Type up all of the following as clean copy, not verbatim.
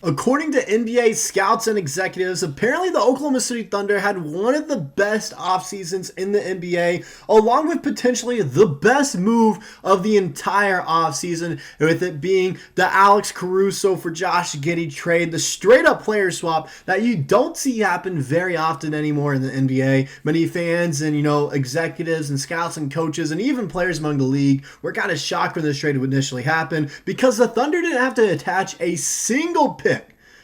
According to NBA scouts and executives, apparently the Oklahoma City Thunder had one of the best off seasons in the NBA, along with potentially the best move of the entire off season, with it being the Alex Caruso for Josh Giddey trade, the straight up player swap that you don't see happen very often anymore in the NBA. Many fans and executives and scouts and coaches and even players among the league were kind of shocked when this trade would initially happen because the Thunder didn't have to attach a single pick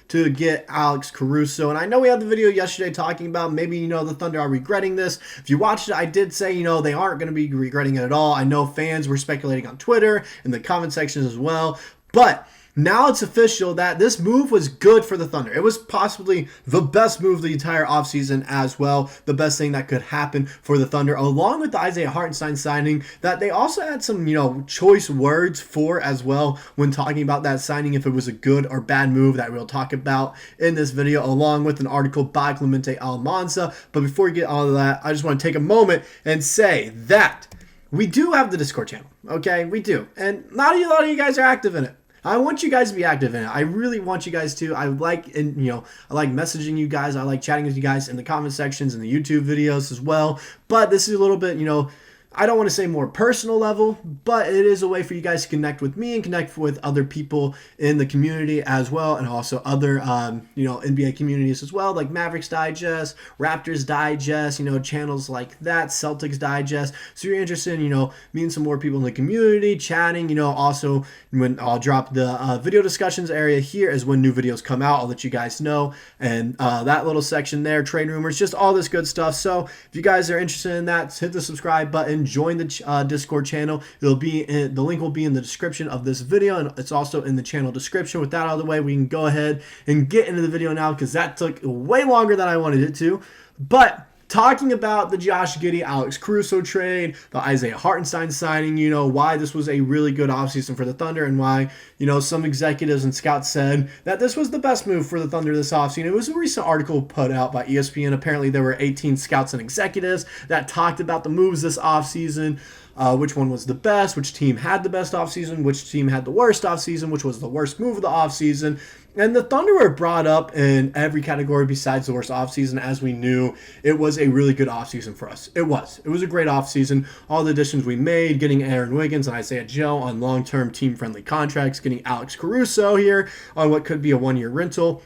to get Alex Caruso. And I know we had the video yesterday talking about maybe, the Thunder are regretting this. If you watched it, I did say, they aren't going to be regretting it at all. I know fans were speculating on Twitter and the comment sections as well. But now it's official that this move was good for the Thunder. It was possibly the best move of the entire offseason as well. The best thing that could happen for the Thunder, along with the Isaiah Hartenstein signing that they also had some, choice words for as well when talking about that signing, if it was a good or bad move that we'll talk about in this video, along with an article by Clemente Almanza. But before we get on to that, I just want to take a moment and say that we do have the Discord channel, okay? We do. And not a lot of you guys are active in it. I want you guys to be active in it. I really want you guys to. I like messaging you guys. I like chatting with you guys in the comment sections and the YouTube videos as well. But this is a little bit, I don't want to say more personal level, but it is a way for you guys to connect with me and connect with other people in the community as well, and also other, NBA communities as well, like Mavericks Digest, Raptors Digest, channels like that, Celtics Digest. So you're interested in, meeting some more people in the community, chatting, also when I'll drop the video discussions area here is when new videos come out. I'll let you guys know. And that little section there, trade rumors, just all this good stuff. So if you guys are interested in that, hit the subscribe button. Join the Discord channel. The link will be in the description of this video, and it's also in the channel description. With that out of the way, we can go ahead and get into the video now because that took way longer than I wanted it to. But talking about the Josh Giddey, Alex Caruso trade, the Isaiah Hartenstein signing, why this was a really good offseason for the Thunder and why, some executives and scouts said that this was the best move for the Thunder this offseason. It was a recent article put out by ESPN. Apparently there were 18 scouts and executives that talked about the moves this offseason. Which one was the best, which team had the best offseason, which team had the worst offseason, which was the worst move of the offseason. And the Thunder were brought up in every category besides the worst offseason. As we knew, it was a really good offseason for us. It was a great offseason. All the additions we made, getting Aaron Wiggins and Isaiah Joe on long-term team-friendly contracts, getting Alex Caruso here on what could be a one-year rental,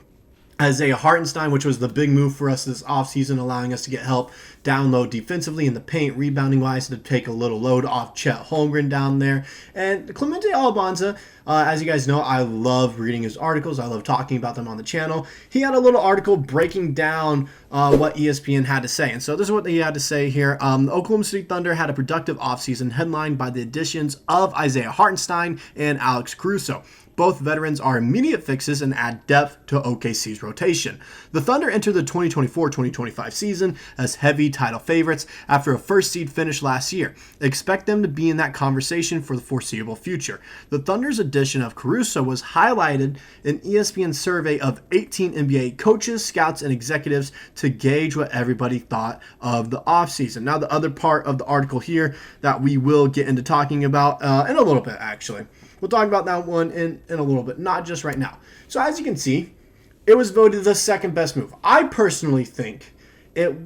Isaiah Hartenstein, which was the big move for us this offseason, allowing us to get help down low defensively in the paint, rebounding-wise, to take a little load off Chet Holmgren down there. And Clemente Almanza, as you guys know, I love reading his articles. I love talking about them on the channel. He had a little article breaking down what ESPN had to say. And so this is what he had to say here. The Oklahoma City Thunder had a productive offseason headlined by the additions of Isaiah Hartenstein and Alex Caruso. Both veterans are immediate fixes and add depth to OKC's rotation. The Thunder enter the 2024-2025 season as heavy title favorites after a first seed finish last year. Expect them to be in that conversation for the foreseeable future. The Thunder's addition of Caruso was highlighted in ESPN's survey of 18 NBA coaches, scouts, and executives to gauge what everybody thought of the offseason. Now, the other part of the article here that we will get into talking about in a little bit, actually. We'll talk about that one in a little bit, not just right now. So as you can see, it was voted the second best move. I personally think it's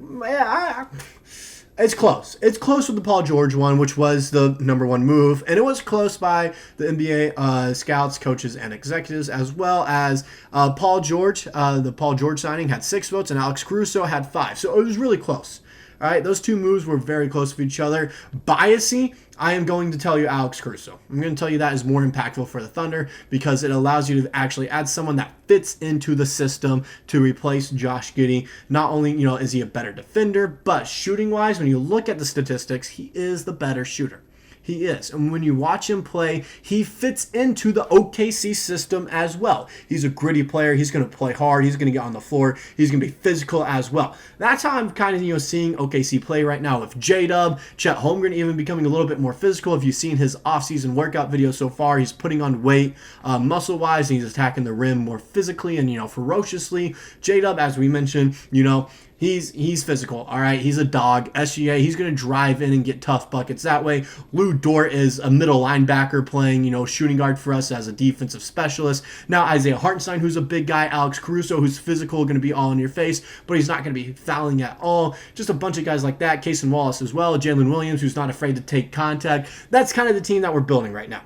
close. It's close with the Paul George one, which was the number one move. And it was close by the NBA scouts, coaches, and executives, as well as Paul George. The Paul George signing had 6 votes, and Alex Caruso had 5. So it was really close. All right, those two moves were very close to each other. Biasy, I am going to tell you Alex Caruso. I'm going to tell you that is more impactful for the Thunder because it allows you to actually add someone that fits into the system to replace Josh Giddey. Not only, is he a better defender, but shooting-wise, when you look at the statistics, he is the better shooter. He is. And when you watch him play, he fits into the OKC system as well. He's a gritty player. He's going to play hard. He's going to get on the floor. He's going to be physical as well. That's how I'm kind of, seeing OKC play right now with J-Dub, Chet Holmgren even becoming a little bit more physical. If you've seen his offseason workout video so far, he's putting on weight muscle-wise, and he's attacking the rim more physically and, ferociously. J-Dub, as we mentioned, He's physical, all right? He's a dog. SGA, he's going to drive in and get tough buckets that way. Lou Dort is a middle linebacker playing, shooting guard for us as a defensive specialist. Now Isaiah Hartenstein, who's a big guy. Alex Caruso, who's physical, going to be all in your face, but he's not going to be fouling at all. Just a bunch of guys like that. Cason Wallace as well. Jalen Williams, who's not afraid to take contact. That's kind of the team that we're building right now.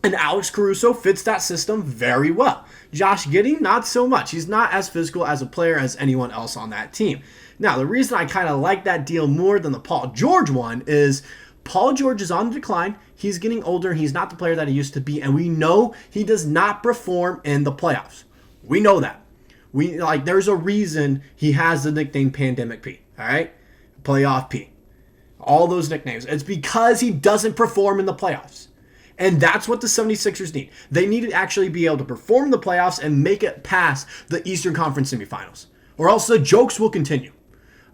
And Alex Caruso fits that system very well. Josh Giddey, not so much. He's not as physical as a player as anyone else on that team. Now, the reason I kind of like that deal more than the Paul George one is Paul George is on the decline. He's getting older. He's not the player that he used to be. And we know he does not perform in the playoffs. We know that. There's a reason he has the nickname Pandemic P. All right? Playoff P. All those nicknames. It's because he doesn't perform in the playoffs. And that's what the 76ers need. They need to actually be able to perform in the playoffs and make it past the Eastern Conference semifinals. Or else the jokes will continue.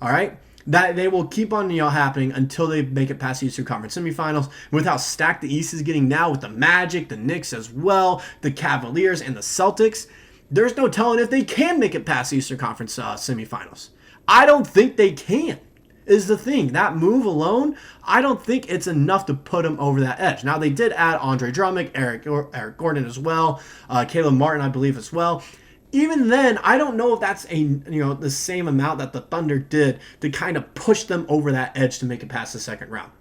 All right? That they will keep on happening until they make it past the Eastern Conference semifinals. With how stacked the East is getting now with the Magic, the Knicks as well, the Cavaliers, and the Celtics, there's no telling if they can make it past the Eastern Conference semifinals. I don't think they can. Is the thing. That move alone, I don't think it's enough to put them over that edge. Now, they did add Andre Drummond, Eric Gordon as well, Caleb Martin, I believe, as well. Even then, I don't know if that's the same amount that the Thunder did to kind of push them over that edge to make it past the second round.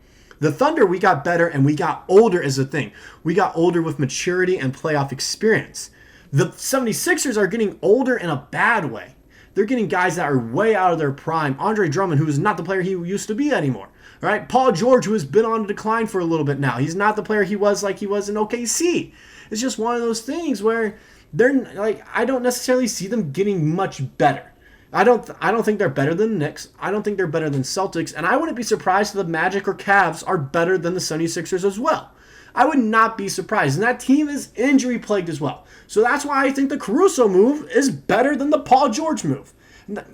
The Thunder, we got better and we got older is the thing. We got older with maturity and playoff experience. The 76ers are getting older in a bad way. They're getting guys that are way out of their prime. Andre Drummond, who is not the player he used to be anymore. All right? Paul George, who has been on a decline for a little bit now. He's not the player he was like he was in OKC. It's just one of those things where I don't necessarily see them getting much better. I don't think they're better than the Knicks. I don't think they're better than Celtics. And I wouldn't be surprised if the Magic or Cavs are better than the 76ers as well. I would not be surprised. And that team is injury plagued as well. So that's why I think the Caruso move is better than the Paul George move.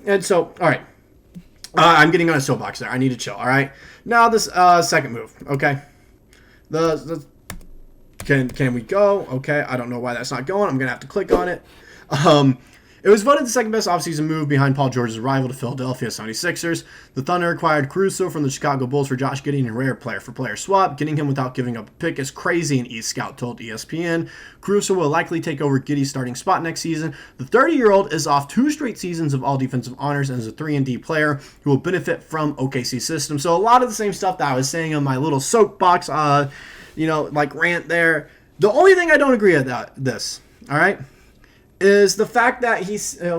And so, all right. I'm getting on a soapbox there. I need to chill, all right? Now this second move, okay? Can we go? Okay, I don't know why that's not going. I'm going to have to click on it. It was voted the second best offseason move behind Paul George's arrival to Philadelphia 76ers. The Thunder acquired Caruso from the Chicago Bulls for Josh Giddey in a rare player-for-player swap. Getting him without giving up a pick is crazy, an East Scout told ESPN. Caruso will likely take over Giddey's starting spot next season. The 30-year-old is off 2 straight seasons of all defensive honors and is a 3-and-D player who will benefit from OKC system. So a lot of the same stuff that I was saying on my little soapbox, rant there. The only thing I don't agree with this, all right, is the fact that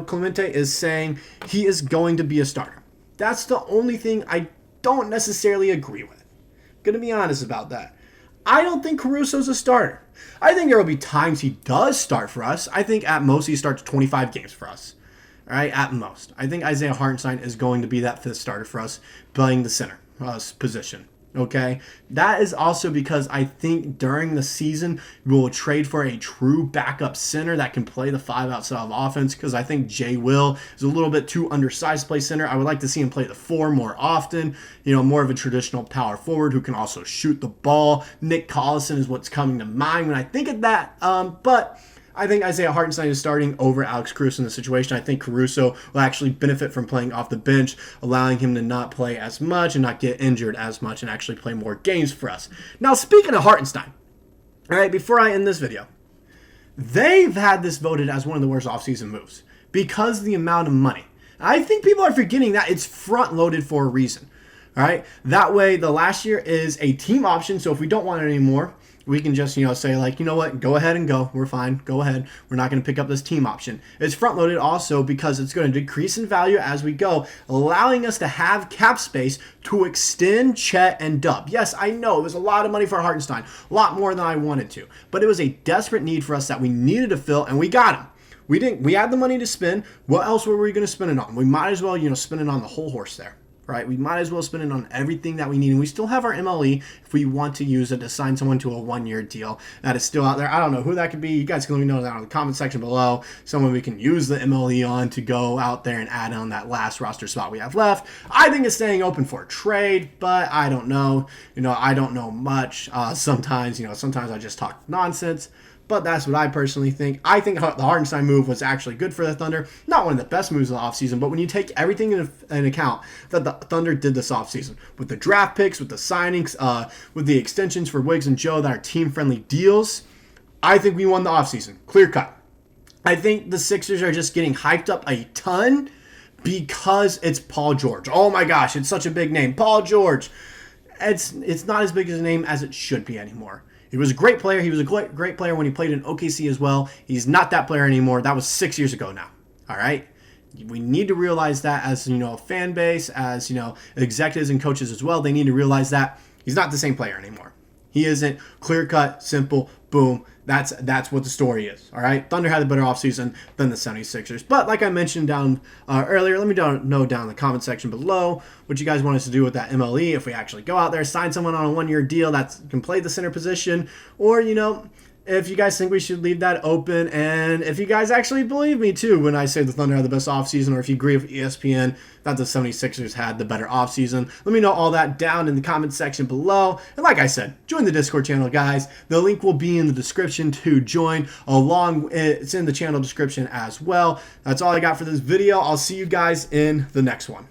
Clemente is saying he is going to be a starter. That's the only thing I don't necessarily agree with. Going to be honest about that. I don't think Caruso's a starter. I think there will be times he does start for us. I think at most he starts 25 games for us. All right, at most. I think Isaiah Hartenstein is going to be that 5th starter for us, playing the center position. Okay, that is also because I think during the season we will trade for a true backup center that can play the 5 outside of offense, because I think Jay Will is a little bit too undersized to play center. I would like to see him play the 4 more often, more of a traditional power forward who can also shoot the ball. Nick Collison is what's coming to mind when I think of that, but I think Isaiah Hartenstein is starting over Alex Caruso in the situation. I think Caruso will actually benefit from playing off the bench, allowing him to not play as much and not get injured as much and actually play more games for us. Now, speaking of Hartenstein, all right, before I end this video, they've had this voted as one of the worst offseason moves because of the amount of money. I think people are forgetting that it's front-loaded for a reason. All right, that way the last year is a team option, so if we don't want it anymore, we can just, say like, you know what, go ahead and go. We're fine. Go ahead. We're not going to pick up this team option. It's front-loaded also because it's going to decrease in value as we go, allowing us to have cap space to extend Chet and Dub. Yes, I know it was a lot of money for Hartenstein, a lot more than I wanted to, but it was a desperate need for us that we needed to fill, and we got him. We had the money to spend. What else were we going to spend it on? We might as well, spend it on the whole horse there. Right, we might as well spend it on everything that we need, and we still have our MLE if we want to use it to sign someone to a 1-year deal that is still out there. I don't know who that could be. You guys can let me know that in the comment section below. Someone we can use the MLE on to go out there and add on that last roster spot we have left. I think it's staying open for a trade, but I don't know. I don't know much. Sometimes I just talk nonsense. but that's what I personally think. I think the Hartenstein move was actually good for the Thunder. Not one of the best moves of the offseason, but when you take everything in account that the Thunder did this offseason, with the draft picks, with the signings, with the extensions for Wiggins and Joe that are team-friendly deals, I think we won the offseason. Clear cut. I think the Sixers are just getting hyped up a ton because it's Paul George. Oh my gosh, it's such a big name. Paul George. It's not as big as a name as it should be anymore. He was a great player. He was a great player when he played in OKC as well. He's not that player anymore. That was 6 years ago now. All right? We need to realize that as, a fan base, as, executives and coaches as well. They need to realize that he's not the same player anymore. He isn't clear-cut, simple, boom. That's what the story is, all right? Thunder had a better offseason than the 76ers. But like I mentioned down earlier, let me know down in the comment section below what you guys want us to do with that MLE. If we actually go out there, sign someone on a one-year deal that can play the center position, or, if you guys think we should leave that open, and if you guys actually believe me too when I say the Thunder had the best offseason, or if you agree with ESPN that the 76ers had the better offseason, let me know all that down in the comment section below. And like I said, join the Discord channel, guys. The link will be in the description to join. It's in the channel description as well. That's all I got for this video. I'll see you guys in the next one.